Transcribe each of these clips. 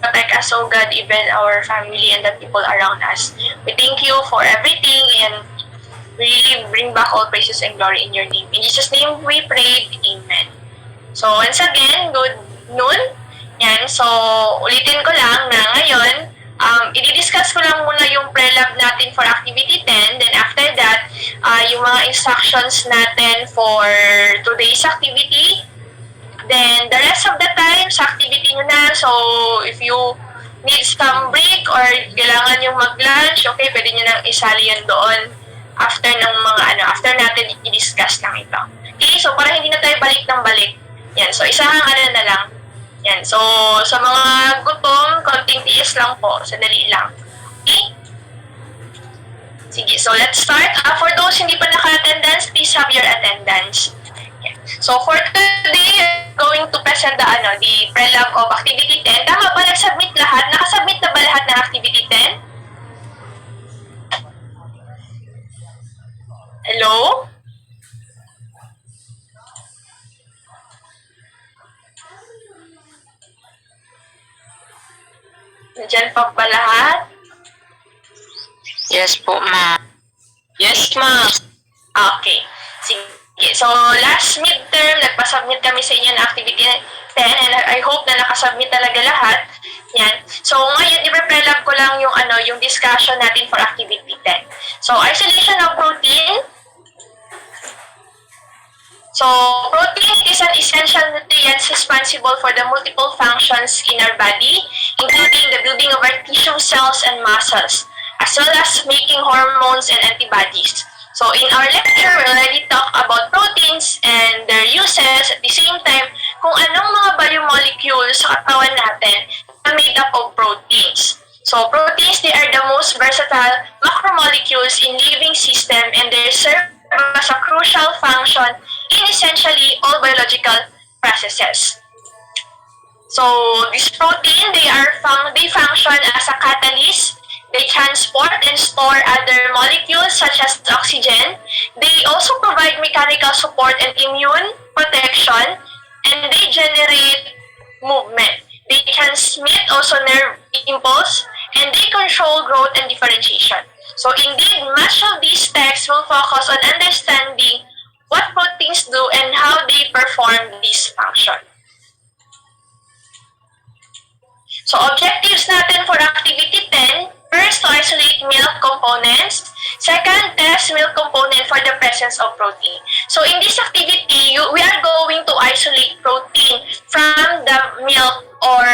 protect us, O God, even our family and the people around us. We thank you for everything and we really bring back all praises and glory in your name. In Jesus' name we prayed. Amen. So, once again, good noon. Yan. So, ulitin ko lang na ngayon, i-discuss ko lang muna yung pre-lab natin for activity 10. Then after that, yung mga instructions natin for today's activity. Then the rest of the time, sa activity nyo na. So if you need some break or kailangan yung mag-lunch, okay, pwede nyo nang isali yan doon after ng mga after natin i-discuss lang ito. Okay, so para hindi na tayo balik ng balik. Yan, so isang na lang. Yan, so sa mga gutom, konting tiis lang po, sandali lang. Okay? Sige, so let's start. For those hindi pa naka-attendance, please have your attendance. Yan. So for today, we're going to present the pre-lab of activity 10. Tama ba nag-submit lahat? Nakasubmit na ba lahat ng activity 10? Hello? Nandiyan pa ba lahat? Yes po, ma'am. Yes, ma'am. Okay. Sige. So, last midterm, nagpa-submit kami sa inyo ng activity 10 and I hope na nakasubmit talaga lahat. Yan. So, ngayon, i-pre-lab ko lang yung discussion natin for activity 10. So, isolation of protein. So, protein is an essential nutrient responsible for the multiple functions in our body, including the building of our tissue cells and muscles, as well as making hormones and antibodies. So, in our lecture, we already talked about proteins and their uses. At the same time, kung anong mga biomolecules sa katawan natin are made up of proteins. So, proteins, they are the most versatile macromolecules in living system and they serve as a crucial function in essentially all biological processes. So, this protein, they function as a catalyst. They transport and store other molecules such as oxygen. They also provide mechanical support and immune protection, and they generate movement. They transmit also nerve impulse, and they control growth and differentiation. So indeed, much of these texts will focus on understanding what proteins do and how they perform this function. So objectives natin for activity 10, first, to isolate milk components. Second, test milk component for the presence of protein. So in this activity, we are going to isolate protein from the milk or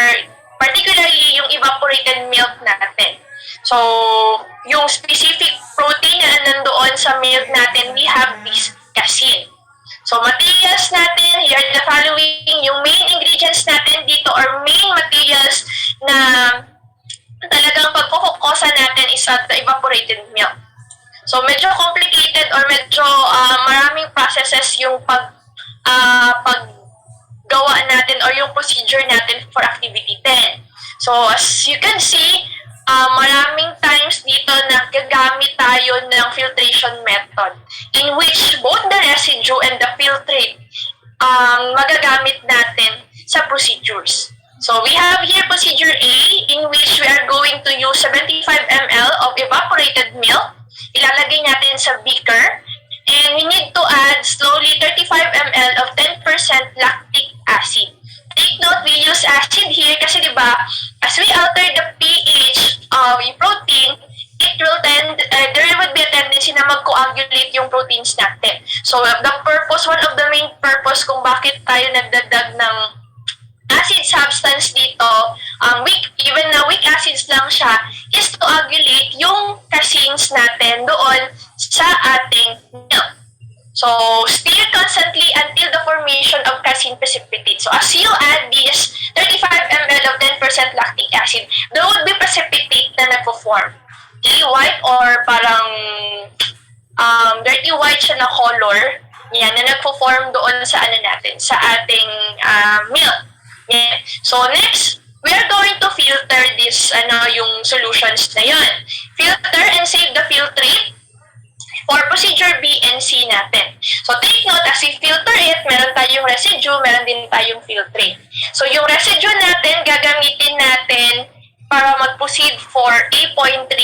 particularly yung evaporated milk natin. So, yung specific protein na nandoon sa milk natin, we have this casein. So, materials natin, here are the following, yung main ingredients natin dito or main materials na talagang pagpupukosan natin is the evaporated milk. So, medyo complicated or medyo maraming processes yung paggawa natin or yung procedure natin for activity 10. So, as you can see, maraming times dito nagagamit tayo ng filtration method in which both the residue and the filtrate magagamit natin sa procedures. So we have here procedure A in which we are going to use 75 ml of evaporated milk. Ilalagay natin sa beaker and we need to add slowly 35 ml of 10% lactic acid. Take note, we use acid here kasi diba, as we alter the pH of a protein, it will there would be a tendency na mag-coagulate yung proteins natin. So one of the main purpose kung bakit tayo nagdagdag ng acid substance dito, even na weak acids lang siya, is to coagulate yung caseins natin doon sa ating milk. So, stir constantly until the formation of casein precipitate. So, as you add this 35 ml of 10% lactic acid, there would be precipitate na nagpo-form. Okay, white or parang dirty white siya na color. Yan, na nagpo-form doon sa natin, sa ating milk. Yeah. So, next, we are going to filter this, yung solutions na yun. Filter and save the filtrate for procedure B and C natin. So take note, as we filter it, meron tayong residue, meron din tayong filtrate. So yung residue natin, gagamitin natin para mag-proceed for A.3.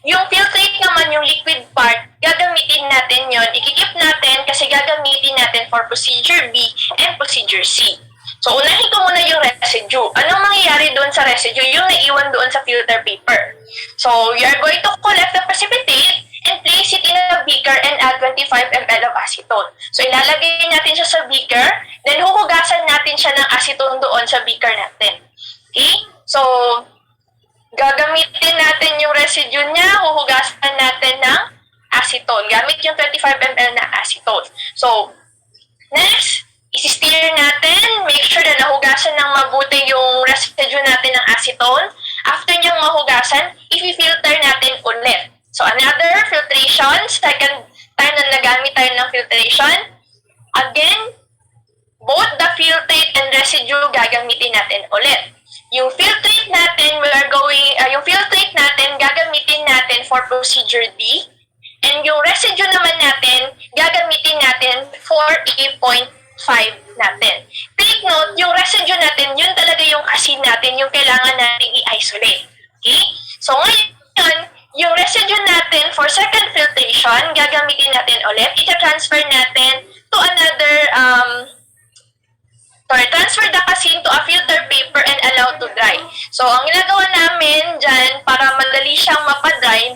Yung filtrate naman, yung liquid part, gagamitin natin yon, ikikip natin kasi gagamitin natin for procedure B and procedure C. So, unahin ko muna yung residue. Anong mangyayari doon sa residue? Yung naiwan doon sa filter paper. So, you are going to collect the precipitate and place it in a beaker and add 25 ml of acetone. So, ilalagay natin siya sa beaker, then huhugasan natin siya ng acetone doon sa beaker natin. Okay? So, gagamitin natin yung residue niya, huhugasan natin ng acetone. Gamit yung 25 ml na acetone. So, next, isi-stir natin, make sure na nahugasan ng mabuti yung residue natin ng acetone. After niyang mahugasan, i-filter natin ulit. So, another filtration, second time na nagamit tayo ng filtration. Again, both the filtrate and residue gagamitin natin ulit. Yung filtrate natin, yung filtrate natin gagamitin natin for procedure D. And yung residue naman natin, gagamitin natin for A.5 natin. Take note, yung residue natin, yun talaga yung asin natin, yung kailangan natin i-isolate. Okay? So ngayon, yung residue natin for second filtration, gagamitin natin ulit. Ita-transfer natin to another, transfer the asin to a filter paper and allow to dry. So, ang ginagawa namin dyan, para madali siyang mapadry,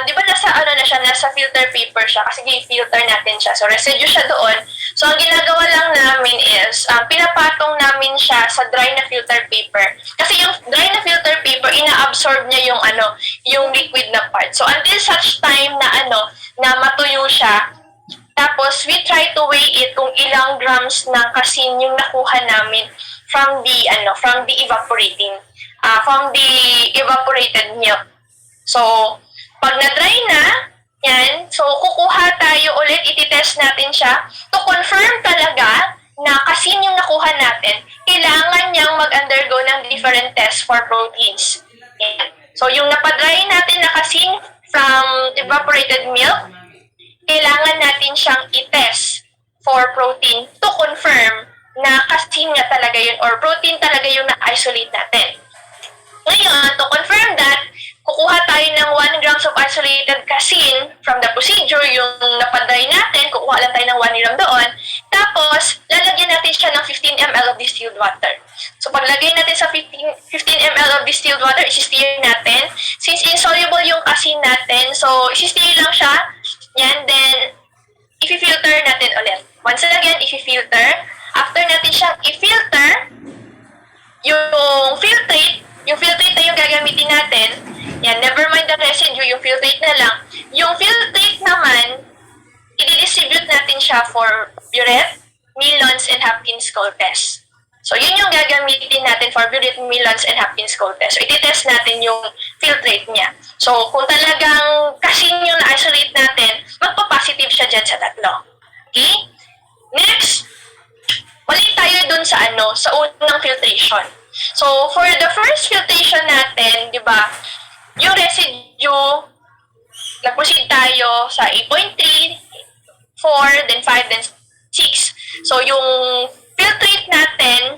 di ba nasa filter paper siya kasi i-filter natin siya. So, residue siya doon. So, ang ginagawa lang namin is, pinapatong namin siya sa dry na filter paper. Kasi yung dry na filter paper, ina-absorb niya yung liquid na part. So, until such time na matuyo siya, tapos, we try to weigh it kung ilang grams ng asin yung nakuha namin from the evaporated milk. So, pag na-dry na, yan, so kukuha tayo ulit, iti-test natin siya to confirm talaga na asin yung nakuha natin, kailangan niyang mag-undergo ng different tests for proteins. Yan. So, yung napadry natin na asin from evaporated milk, kailangan natin siyang i-test for protein to confirm na asin nga talaga yun or protein talaga yung na-isolate natin. Ngayon, to confirm that, kukuha tayo ng 1 grams of isolated casein from the procedure, yung napadry natin, kukuha lang tayo ng 1 gram doon. Tapos, lalagyan natin siya ng 15 ml of distilled water. So, paglagay natin sa 15 ml of distilled water, isi-stir natin. Since insoluble yung casein natin, so, isi-stir lang siya. Yan, then, i-filter natin ulit. Once again, i-filter. After natin siyang i-filter, yung filtrate na yung gagamitin natin, yan, never mind the residue, yung filtrate na lang. Yung filtrate naman, i-distribute natin siya for Burette, Millons, and Hopkins-Cole test. So, yun yung gagamitin natin for Burette, Millons, and Hopkins-Cole test. So, iti-test natin yung filtrate niya. So, kung talagang kasin yung na-isolate natin, magpa-positive siya dyan sa tatlo. Okay? Next, balik tayo dun sa unang filtration. So, for the first filtration natin, di ba, yung residue, nag-proceed tayo sa 8.3, 4, then 5, then 6. So, yung filtrate natin,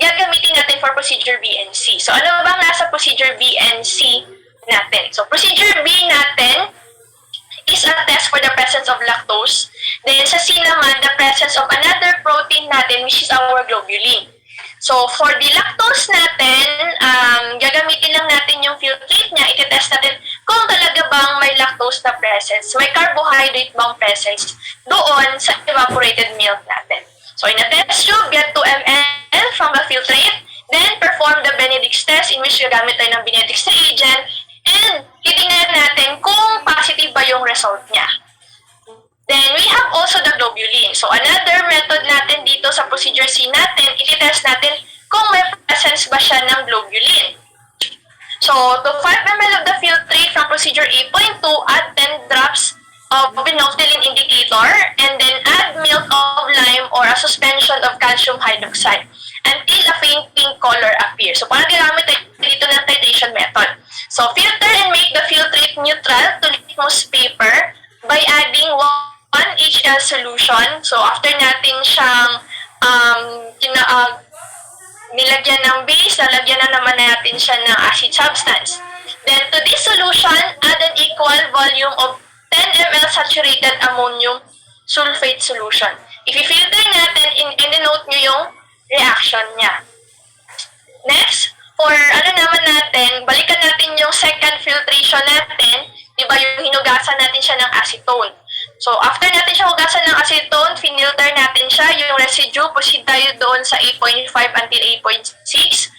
gagamitin natin for procedure B and C. So, ano bang nasa procedure B and C natin? So, procedure B natin is a test for the presence of lactose. Then, sa C naman, the presence of another protein natin, which is our globulin. So, for the lactose natin, gagamitin lang natin yung filtrate niya, iti-test natin kung talaga bang may lactose na presence, may carbohydrate bang presence doon sa evaporated milk natin. So, in a test tube, get 2 ml from the filtrate, then perform the Benedict's test in which gagamit tayo ng Benedict's reagent, and titingnan natin kung positive ba yung result niya. Then, we have also the globulin. So, another method natin dito sa procedure C natin, iti-test natin kung may presence ba siya ng globulin. So, to 5 ml of the filtrate from procedure 8.2, add 10 drops of phenolphthalein indicator, and then add milk of lime or a suspension of calcium hydroxide until a faint pink color appears. So, parang ginamit dito ng titration method. So, filter and make the filtrate neutral to litmus paper by adding solution. So, after natin siyang nilagyan ng base, lalagyan na naman natin siya ng acid substance. Then, to this solution, add an equal volume of 10 ml saturated ammonium sulfate solution. I-filter natin, in-denote nyo yung reaction niya. Next, for naman natin, balikan natin yung second filtration natin, diba yung hinugasan natin siya ng acetone. So, after natin siya hugasan ng acetone, finilter natin siya, yung residue, proceed tayo doon sa 8.5 until 8.6.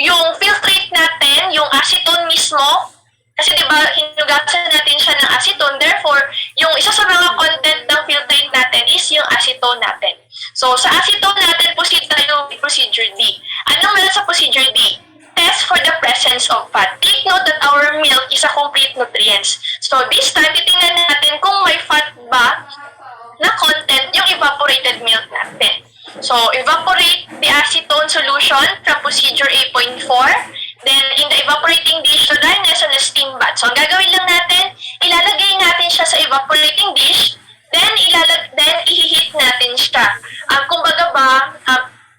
Yung filtrate natin, yung acetone mismo, kasi diba, hinugasan natin siya ng acetone, therefore, yung isa sa mga content ng filtrate natin is yung acetone natin. So, sa acetone natin, proceed tayo with procedure D. Anong meron sa procedure D? Test for the presence of fat. Take note that our milk is a complete nutrients. So, this time, titingnan natin kung may fat ba na content yung evaporated milk natin. So, evaporate the acetone solution from procedure 8.4. Then, in the evaporating dish, so dahil nasa na steam bath. So, ang gagawin lang natin, ilalagay natin siya sa evaporating dish, then i-heat natin siya. Kumbaga ba,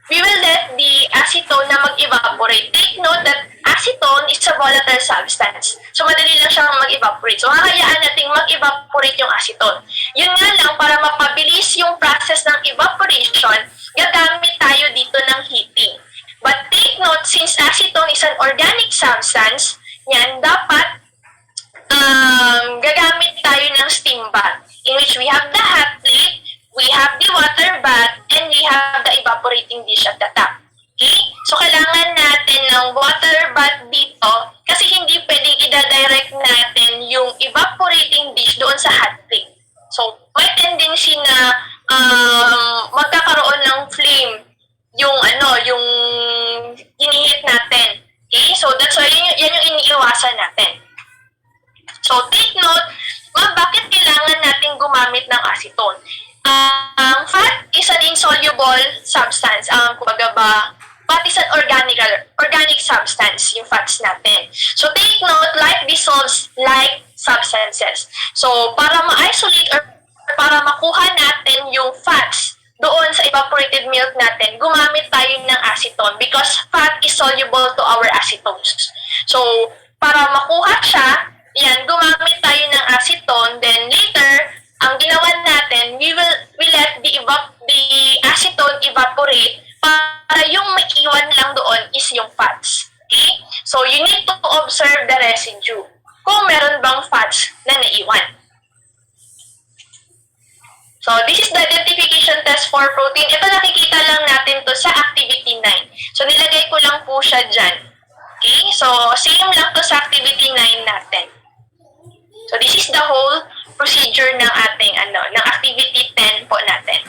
we will let the acetone na mag-evaporate. Take note that acetone is a volatile substance. So, madali lang siyang mag-evaporate. So, hahayaan natin mag-evaporate yung acetone. Yun nga lang, para mapabilis yung process ng evaporation, gagamit tayo dito ng heating. But take note, since acetone is an organic substance, yan, dapat gagamit tayo ng steam bath, in which we have the hot plate, we have the water bath, and we have the evaporating dish at the top. Okay? So, kailangan natin ng water bath dito kasi hindi pwedeng i-direct natin yung evaporating dish doon sa hot plate. So, may tendency na magkakaroon ng flame yung yung hinihit natin. Okay? So, that's why yan yung iniiwasan natin. So, take note, bakit kailangan natin gumamit ng acetone? Fat is an insoluble substance. Kumbaga ba, fat is an organic substance, yung fats natin. So, take note, like dissolves like substances. So, para ma-isolate or para makuha natin yung fats doon sa evaporated milk natin, gumamit tayo ng acetone because fat is soluble to our acetones. So, para makuha siya, yan, gumamit tayo ng acetone, then later, ang ginawa natin, we let the acetone evaporate para yung maiwan lang doon is yung fats. Okay? So, you need to observe the residue. Kung meron bang fats na naiwan. So, this is the identification test for protein. Ito nakikita lang natin to sa activity 9. So, nilagay ko lang po siya dyan. Okay? So, same lang to sa activity 9 natin. So, this is the whole procedure ng ating, ng activity 10 po natin.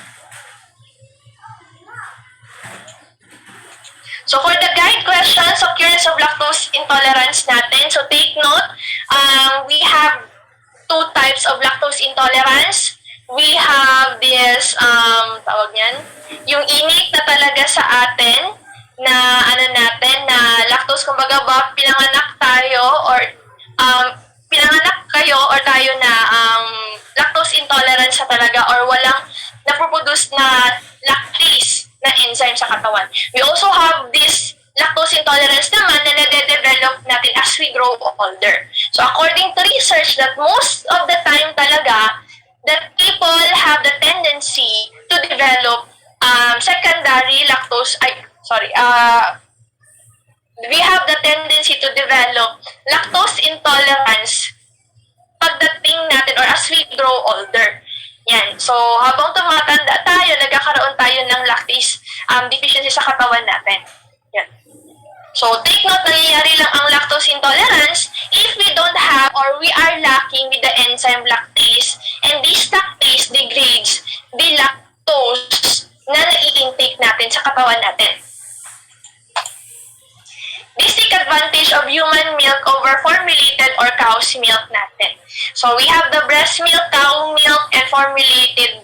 So, for the guide questions, occurrence of lactose intolerance natin. So, take note, we have two types of lactose intolerance. We have this, tawag niyan, yung innate na talaga sa atin, na na lactose, kumbaga ba, pinanganak tayo, or pinanganak kayo, or tayo na lactose intolerance sa talaga, or walang naproproduce na lactase na enzyme sa katawan. We also have this lactose intolerance naman na nade-develop natin as we grow older. So, according to research, that most of the time talaga, that people have the tendency to develop secondary lactose, we have the tendency to develop lactose intolerance pagdating natin or as we grow older. Yan. So, habang tumatanda tayo, nagkakaroon tayo ng lactase deficiency sa katawan natin. Yan. So, take note, nangyayari lang ang lactose intolerance if we don't have or we are lacking with the enzyme lactase, and this lactase degrades the lactose na nai-intake natin sa katawan natin. This take advantage of human milk over formulated or cow's milk natin. So, we have the breast milk, cow milk, and formulated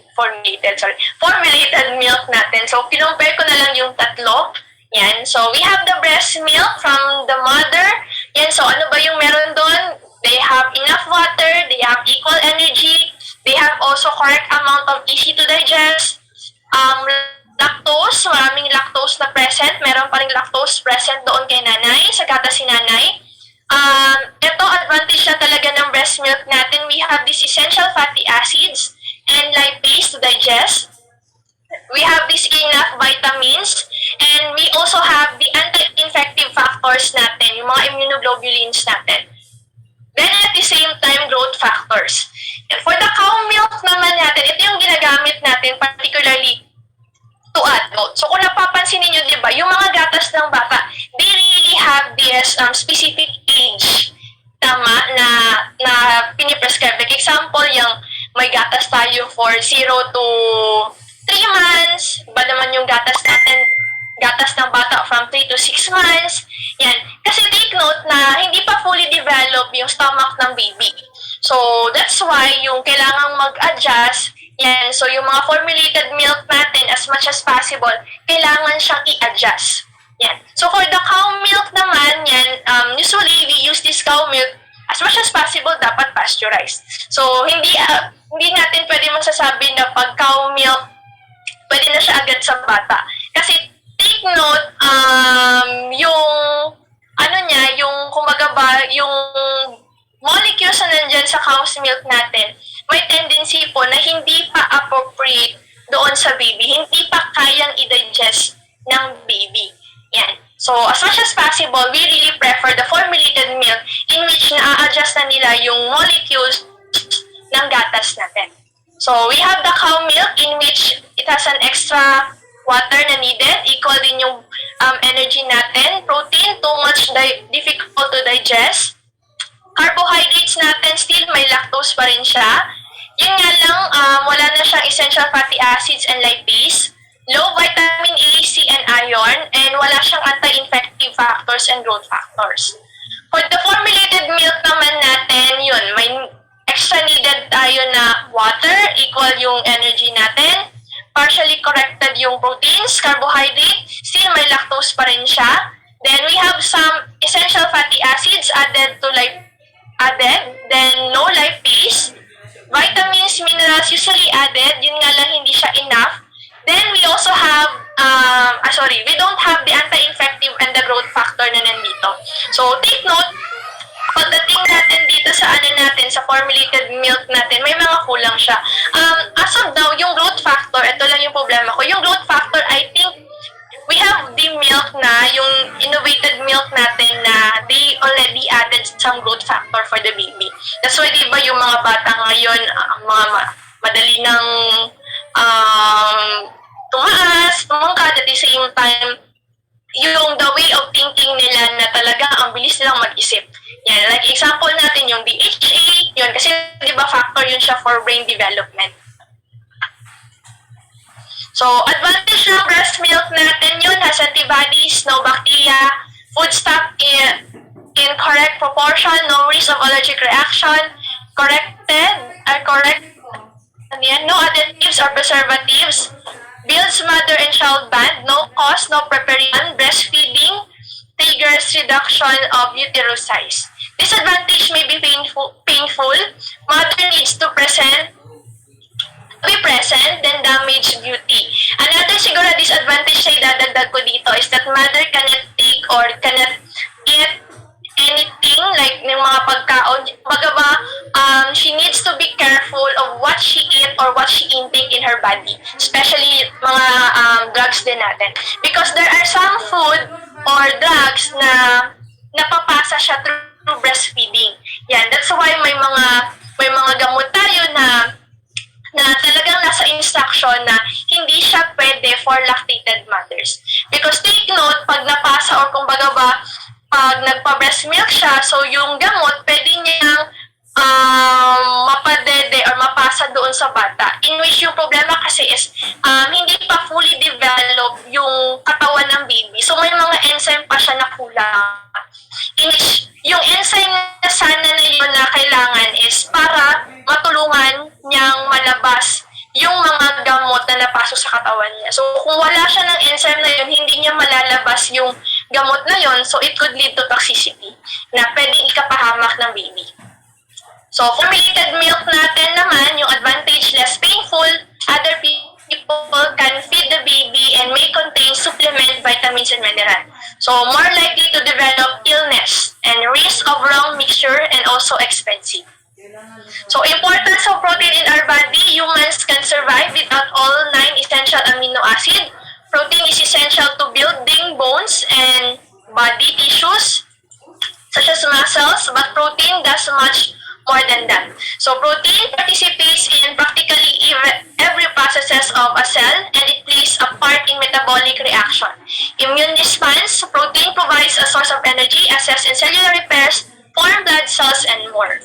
milk natin. So, kinumpare ko na lang yung tatlo. Yan. So, we have the breast milk from the mother. Yan. So, ano ba yung meron doon? They have enough water, they have equal energy, they have also correct amount of EC2 is present doon kay nanay, sa gatas si nanay. Ito, advantage na talaga ng breast milk natin. We have these essential fatty acids and lipase to digest. We have these enough vitamins, and we also have the anti-infective factors natin, yung mga immunoglobulins natin. Then at the same time, growth factors. And for the cow milk naman natin, ito yung ginagamit natin particularly to adult. So kung napapansin niyo, di ba, yung mga gatas ng bata, they really have this specific age na piniprescribe. Like example, yung may gatas tayo for 0 to 3 months, iba naman yung gatas natin, gatas ng bata from 3 to 6 months. Yan. Kasi take note na hindi pa fully developed yung stomach ng baby. So, that's why yung kailangang mag-adjust. Yan. So, yung mga formulated milk natin, as much as possible, kailangan siyang i-adjust. Yan. So, for the cow milk naman, yan, usually we use this cow milk as much as possible, dapat pasteurized. So, hindi natin pwede masasabi na pag cow milk, pwede na siya agad sa bata. Kasi, take note, yung kumbaga ba, yung molecules na nandyan sa cow's milk natin, may tendency po na hindi pa appropriate doon sa baby, hindi pa kayang i-digest ng baby. Yan. So, as much as possible, we really prefer the formulated milk in which na-adjust na nila yung molecules ng gatas natin. So, we have the cow milk in which it has an extra water na needed. Equal din yung energy natin. Protein, too much difficult to digest. Carbohydrates natin, still may lactose pa rin siya. Yun nga lang, wala na siyang essential fatty acids and lipase. Low vitamin A, C, and iron. And wala siyang anti-infective factors and growth factors. For the formulated milk naman natin, yun, may extra needed tayo na water, equal yung energy natin. Partially corrected yung proteins, carbohydrate, still may lactose pa rin siya. Then we have some essential fatty acids added, then no lipase. Vitamins, minerals usually added, yun nga lang hindi siya enough. Then we also have, we don't have the anti-infective and the growth factor na nandito. So take note, pagdating natin dito sa sa formulated milk natin, may mga kulang siya. As of now, yung growth factor, ito lang yung problema ko. Yung growth factor, I think, we have the milk na, yung innovated milk natin na they already added some growth factor for the baby. That's why, di ba, yung mga bata ngayon, mga madali ng tumangkad at the same time, yung the way of thinking nila na talaga ang bilis nilang mag-isip. Yan, like example natin yung DHA, yun, kasi di ba factor yun siya for brain development. So, advantage ng breast milk natin yun, has antibodies, no bacteria, food stock in correct proportion, no risk of allergic reaction, no additives or preservatives, builds mother and child bond, no cost, no preparation, breastfeeding, triggers reduction of uterus size. Disadvantage may be painful. Mother needs to be present, then damage beauty. Another siguro disadvantage na idadagdag ko dito is that mother cannot take or cannot eat anything like yung mga pagkaon. She needs to be careful of what she eat or what she intake in her body, especially mga drugs din natin. Because there are some food or drugs na napapasa siya through breastfeeding. Yan, that's why may mga gamot tayo na talagang nasa instruction na hindi siya pwede for lactated mothers. Because take note, pag napasa or kumbaga ba, pag nagpa-breast milk siya, so yung gamot, pwede niyang mapadede or mapasa doon sa bata. In which yung problema kasi is, hindi pa fully developed yung katawan ng baby. So may mga enzyme pa siya na kulang. In which, yung enzyme na sana na yun na kailangan is para matulungan niyang malabas yung mga gamot na napasok sa katawan niya. So, kung wala siya ng enzyme na yun, hindi niya malalabas yung gamot na yun, so it could lead to toxicity na pwedeng ikapahamak ng baby. So, formulated milk natin naman, yung advantage, less painful, other people can feed the baby and may contain supplement vitamins and minerals. So, more likely to develop illness and risk of wrong mixture and also expensive. So, importance of protein in our body, humans can survive without all 9 essential amino acids. Protein is essential to building bones and body tissues, such as muscles, but protein does much more than that. So protein participates in practically every processes of a cell, and it plays a part in metabolic reaction. Immune response, protein provides a source of energy, assists in cellular repairs, form blood cells, and more.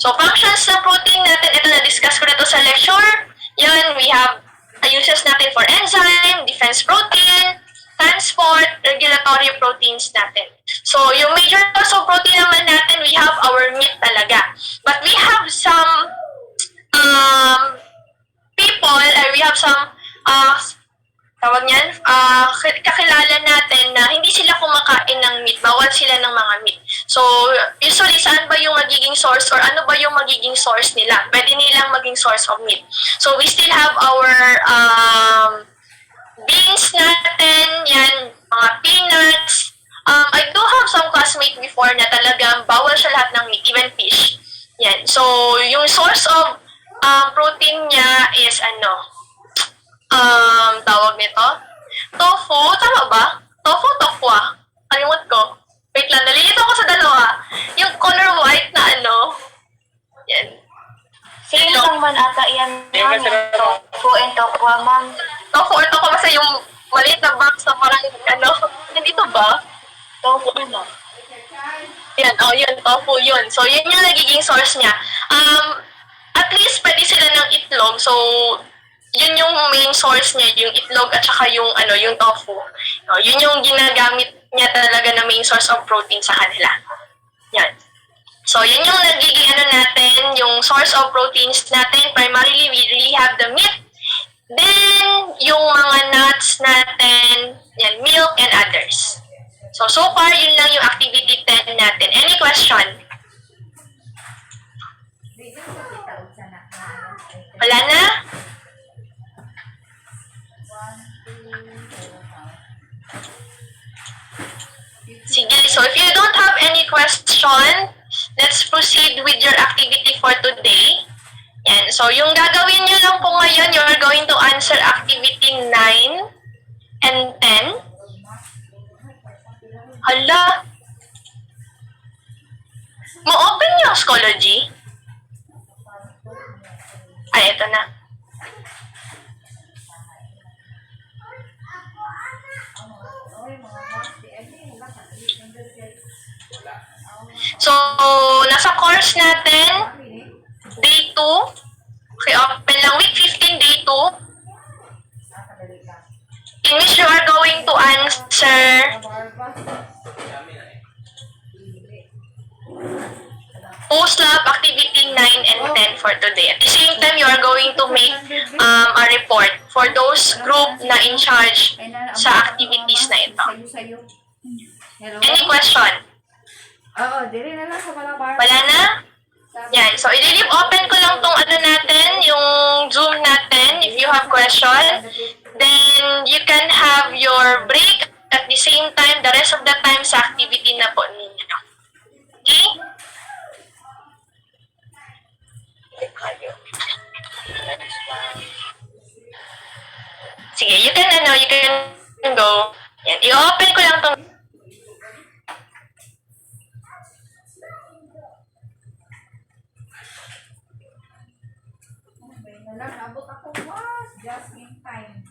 So functions ng protein natin, ito na-discuss ko na to sa lecture. Yan, we have uses natin for enzyme, defense protein, transport, regulatory proteins natin. So, yung major source of protein naman natin, we have our meat talaga. But we have some people, we have some tawag niyan, kakilala natin na hindi sila kumakain ng meat, bawal sila ng mga meat. So, usually, saan ba yung magiging source or ano ba yung magiging source nila? Pwede nilang maging source of meat. So, we still have our beans natin, yan, mga peanuts. I do have some classmates before na talagang bawal siya lahat ng meat, even fish. Yan. So, yung source of protein niya is tawag nito? Tofu, tama ba? Tofu, tokwa. Kalimut ko. Wait lang, nalilito ko sa dalawa. Yung color white na yan. Sino lang man ata yan, ma'am? Tofu and tokwa, ma'am. Tofu or tokwa, basta yung maliit na box na parang nandito ba? Tofu, ma'am. Yan, yun, tofu yun. So, yun yung nagiging source niya. At least, pwede sila ng itlog. So, yun yung main source niya, yung itlog at saka yung tofu. Yun yung ginagamit niya talaga na main source of protein sa kanila. Yan. So, yun yung nagiging natin, yung source of proteins natin. Primarily, we really have the meat. Then, yung mga nuts natin, yan, milk and others. So far, yun lang yung activity 10 natin. Any question? Wala na? Sige, so if you don't have any question, let's proceed with your activity for today. Yan, so yung gagawin nyo lang po ngayon, you're going to answer activity 9 and 10. Hala! Ma-open yung Schoology? Ay, ito na. So, nasa course natin, day 2. Okay, open lang. Week 15, day 2. In which you are going to answer post-lab activity 9 and 10 for today. At the same time, you are going to make a report for those group na in charge sa activities na ito. Any question? Oo, dili na lang sa Malabar. Wala na? Yan. So, i-leave open ko lang tong natin, yung Zoom natin, if you have question. Then, you can have your break at the same time, the rest of the time sa activity na po ninyo. Okay? Sige, you can go. Yan. I-open ko lang tong Abot ako, just in time.